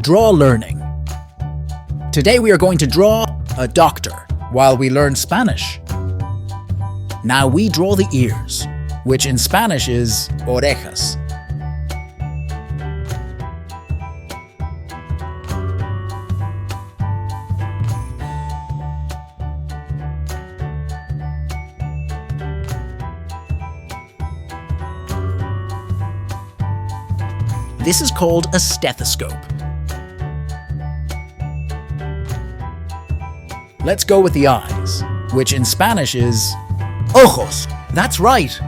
Draw learning. Today we are going to draw a doctor while we learn Spanish. Now we draw the ears, which in Spanish is orejas. This is called a stethoscope. Let's go with the eyes, which in Spanish is OJOS. That's right.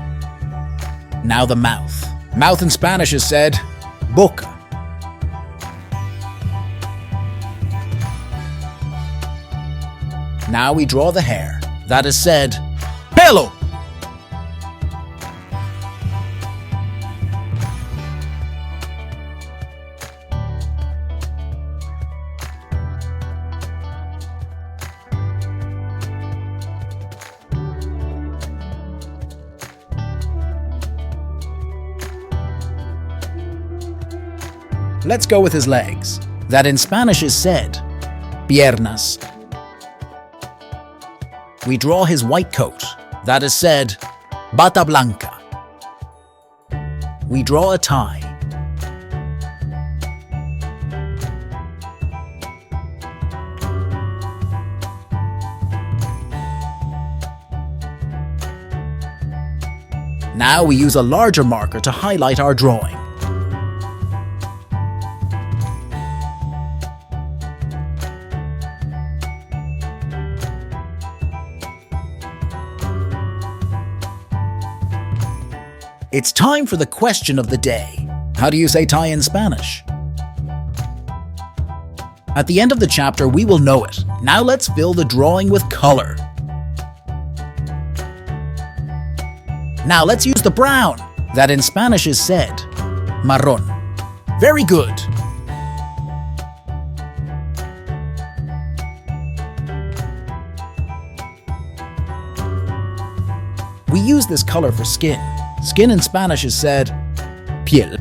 Now the mouth. Mouth in Spanish is said BOCA. Now we draw the hair. That is said PELO. Let's go with his legs. That in Spanish is said PIERNAS. We draw his white coat. That is said BATA BLANCA. We draw a tie. Now we use a larger marker to highlight our drawing. It's time for the question of the day. How do you say tie in Spanish? At the end of the chapter, we will know it. Now let's fill the drawing with color. Now let's use the brown. That in Spanish is said MARRON. Very good. We use this color for skin. Skin in Spanish is said PIEL.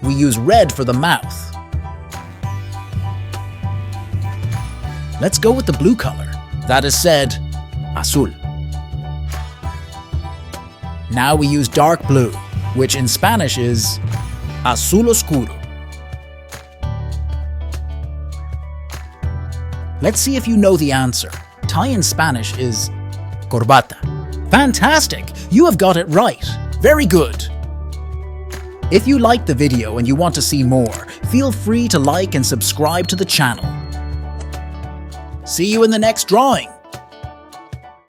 We use red for the mouth. Let's go with the blue color. That is said AZUL. Now we use dark blue, which in Spanish is AZUL OSCURO. Let's see if you know the answer. Tie in Spanish is CORBATA. Fantastic! You have got it right. Very good. If you liked the video and you want to see more, feel free to like and subscribe to the channel. See you in the next drawing.